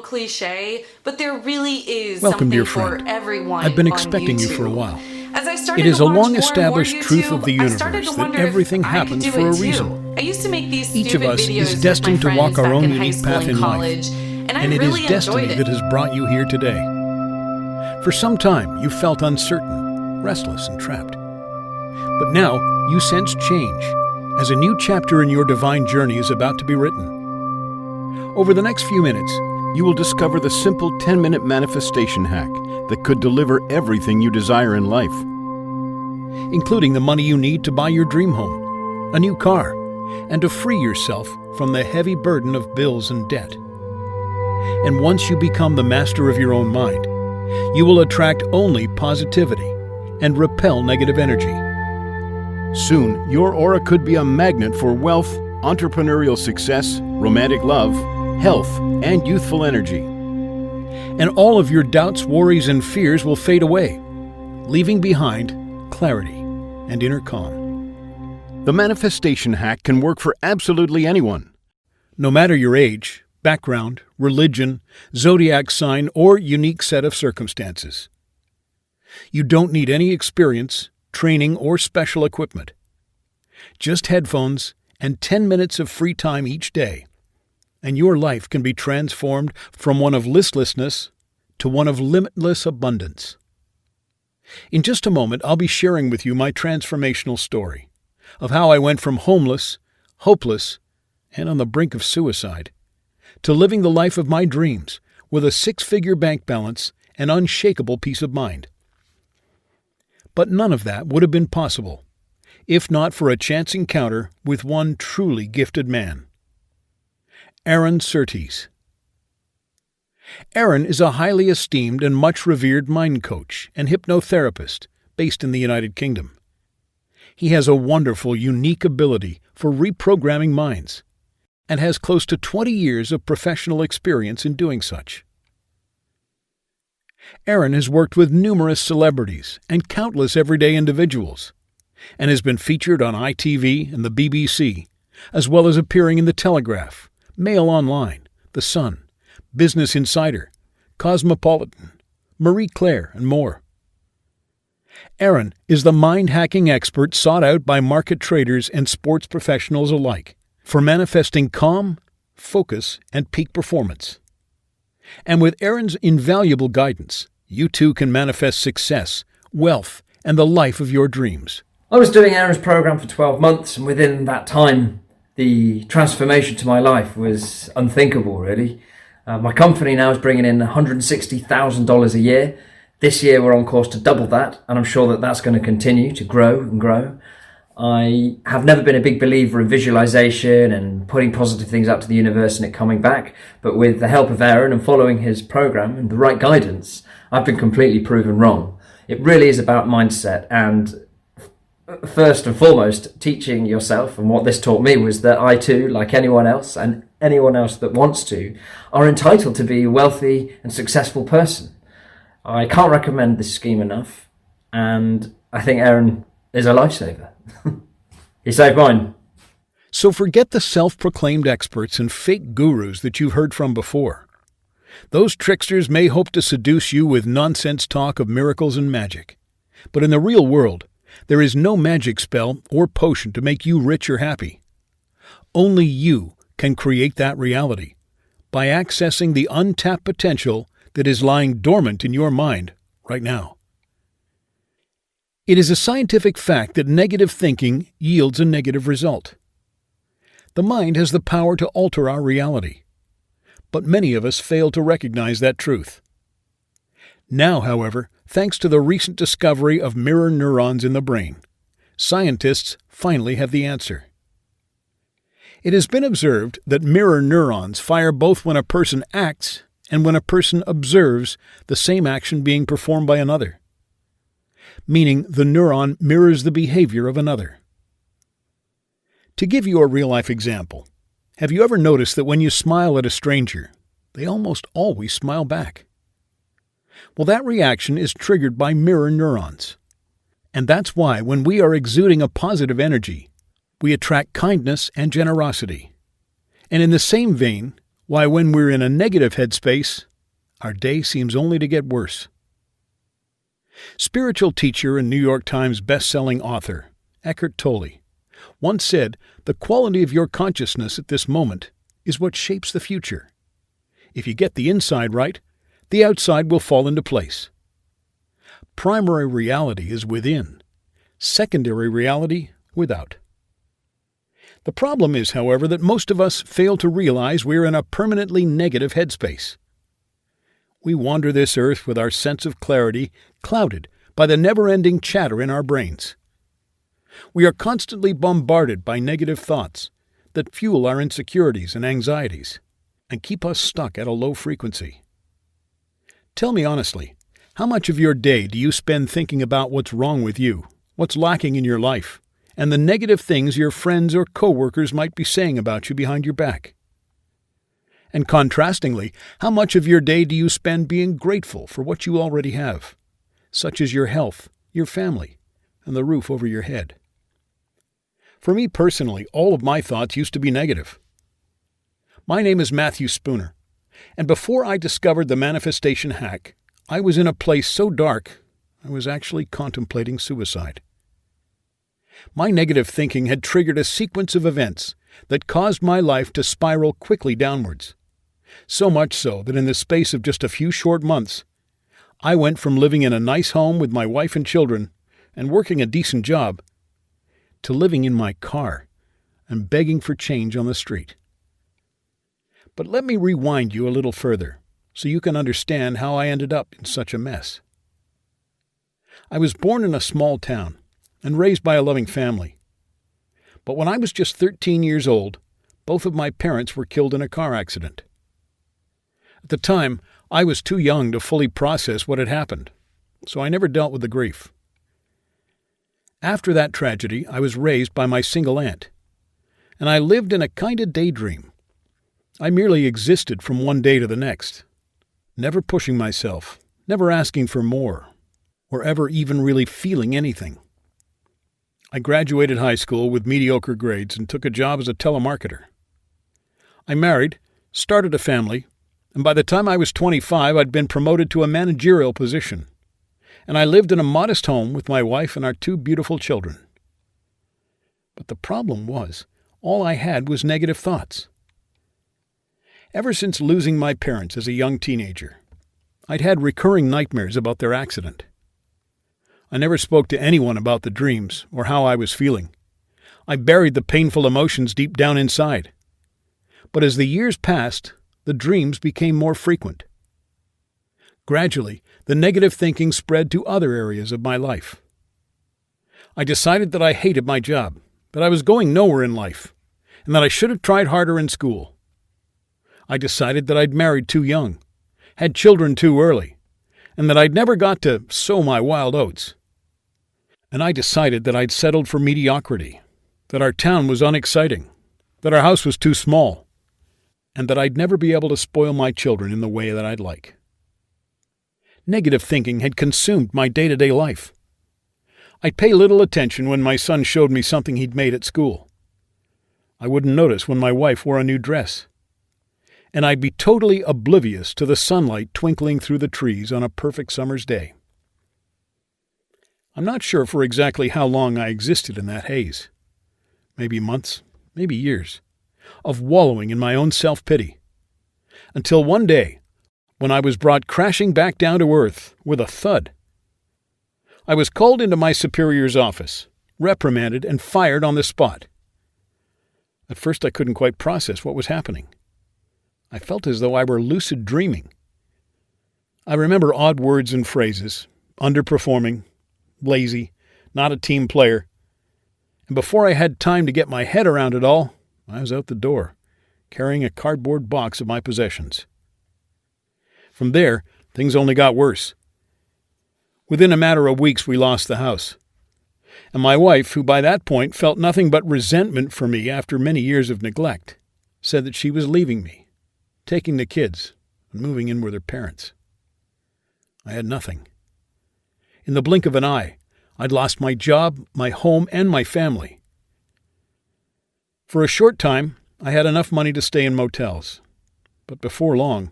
cliche, but there really is Welcome, dear something for friend. everyone. I've been on expecting you YouTube. for a while. As I started It is to a watch more and long-established more truth of YouTube, the I started universe to that wonder if everything I could happens do for a it too. reason. I used to make these Each of stupid us videos is with destined my to walk friends our back own in high unique school path and in life, college, and I and it really is destiny enjoyed that it. has brought you here today. For some time, you felt uncertain, restless, and trapped. But now, you sense change, as a new chapter in your divine journey is about to be written. Over the next few minutes, you will discover the simple 10-minute manifestation hack that could deliver everything you desire in life, including the money you need to buy your dream home, a new car, and to free yourself from the heavy burden of bills and debt. And once you become the master of your own mind, you will attract only positivity and repel negative energy. Soon, your aura could be a magnet for wealth, entrepreneurial success, romantic love, health, and youthful energy. And all of your doubts, worries, and fears will fade away, leaving behind clarity and inner calm. The manifestation hack can work for absolutely anyone, no matter your age, background, religion, zodiac sign, or unique set of circumstances. You don't need any experience, training, or special equipment. Just headphones and 10 minutes of free time each day, and your life can be transformed from one of listlessness to one of limitless abundance. In just a moment, I'll be sharing with you my transformational story of how I went from homeless, hopeless, and on the brink of suicide, to living the life of my dreams with a 6-figure bank balance and unshakable peace of mind. But none of that would have been possible if not for a chance encounter with one truly gifted man, Aaron Surtees. Aaron is a highly esteemed and much revered mind coach and hypnotherapist based in the United Kingdom. He has a wonderful, unique ability for reprogramming minds and has close to 20 years of professional experience in doing such. Aaron has worked with numerous celebrities and countless everyday individuals, and has been featured on ITV and the BBC, as well as appearing in The Telegraph, Mail Online, The Sun, Business Insider, Cosmopolitan, Marie Claire, and more. Aaron is the mind-hacking expert sought out by market traders and sports professionals alike for manifesting calm, focus, and peak performance. And with Aaron's invaluable guidance, you too can manifest success, wealth, and the life of your dreams. I was doing Aaron's program for 12 months, and within that time, the transformation to my life was unthinkable, really. My company now is bringing in $160,000 a year. This year, we're on course to double that, and I'm sure that that's going to continue to grow and grow. I have never been a big believer in visualization and putting positive things out to the universe and it coming back. But with the help of Aaron and following his program and the right guidance, I've been completely proven wrong. It really is about mindset, and first and foremost, teaching yourself. And what this taught me was that I too, like anyone else and anyone else that wants to, are entitled to be a wealthy and successful person. I can't recommend this scheme enough, and I think Aaron is a lifesaver. He saved mine. So forget the self-proclaimed experts and fake gurus that you've heard from before. Those tricksters may hope to seduce you with nonsense talk of miracles and magic. But in the real world, there is no magic spell or potion to make you rich or happy. Only you can create that reality by accessing the untapped potential that is lying dormant in your mind right now. It is a scientific fact that negative thinking yields a negative result. The mind has the power to alter our reality, but many of us fail to recognize that truth. Now, however, thanks to the recent discovery of mirror neurons in the brain, scientists finally have the answer. It has been observed that mirror neurons fire both when a person acts and when a person observes the same action being performed by another, meaning the neuron mirrors the behavior of another. To give you a real-life example, have you ever noticed that when you smile at a stranger, they almost always smile back? Well, that reaction is triggered by mirror neurons. And that's why when we are exuding a positive energy, we attract kindness and generosity. And in the same vein, why when we're in a negative headspace, our day seems only to get worse. Spiritual teacher and New York Times best-selling author Eckhart Tolle once said, "The quality of your consciousness at this moment is what shapes the future. If you get the inside right, the outside will fall into place." Primary reality is within, secondary reality without. The problem is, however, that most of us fail to realize we're in a permanently negative headspace. We wander this earth with our sense of clarity clouded by the never-ending chatter in our brains. We are constantly bombarded by negative thoughts that fuel our insecurities and anxieties and keep us stuck at a low frequency. Tell me honestly, how much of your day do you spend thinking about what's wrong with you, what's lacking in your life, and the negative things your friends or coworkers might be saying about you behind your back? And contrastingly, how much of your day do you spend being grateful for what you already have, such as your health, your family, and the roof over your head? For me personally, all of my thoughts used to be negative. My name is Matthew Spooner, and before I discovered the manifestation hack, I was in a place so dark I was actually contemplating suicide. My negative thinking had triggered a sequence of events that caused my life to spiral quickly downwards. So much so that in the space of just a few short months, I went from living in a nice home with my wife and children and working a decent job to living in my car and begging for change on the street. But let me rewind you a little further so you can understand how I ended up in such a mess. I was born in a small town and raised by a loving family. But when I was just 13 years old, both of my parents were killed in a car accident. At the time, I was too young to fully process what had happened, so I never dealt with the grief. After that tragedy, I was raised by my single aunt, and I lived in a kind of daydream. I merely existed from one day to the next, never pushing myself, never asking for more, or ever even really feeling anything. I graduated high school with mediocre grades and took a job as a telemarketer. I married, started a family, and by the time I was 25, I'd been promoted to a managerial position, and I lived in a modest home with my wife and our 2 beautiful children. But the problem was, all I had was negative thoughts. Ever since losing my parents as a young teenager, I'd had recurring nightmares about their accident. I never spoke to anyone about the dreams or how I was feeling. I buried the painful emotions deep down inside. But as the years passed, the dreams became more frequent. Gradually, the negative thinking spread to other areas of my life. I decided that I hated my job, that I was going nowhere in life, and that I should have tried harder in school. I decided that I'd married too young, had children too early, and that I'd never got to sow my wild oats. And I decided that I'd settled for mediocrity, that our town was unexciting, that our house was too small, and that I'd never be able to spoil my children in the way that I'd like. Negative thinking had consumed my day-to-day life. I'd pay little attention when my son showed me something he'd made at school. I wouldn't notice when my wife wore a new dress. And I'd be totally oblivious to the sunlight twinkling through the trees on a perfect summer's day. I'm not sure for exactly how long I existed in that haze. Maybe months, maybe years, of wallowing in my own self-pity. Until one day, when I was brought crashing back down to earth with a thud. I was called into my superior's office, reprimanded, and fired on the spot. At first I couldn't quite process what was happening. I felt as though I were lucid dreaming. I remember odd words and phrases, underperforming, lazy, not a team player. And before I had time to get my head around it all, I was out the door, carrying a cardboard box of my possessions. From there, things only got worse. Within a matter of weeks, we lost the house. And my wife, who by that point felt nothing but resentment for me after many years of neglect, said that she was leaving me, taking the kids, and moving in with her parents. I had nothing. In the blink of an eye, I'd lost my job, my home, and my family. For a short time, I had enough money to stay in motels. But before long,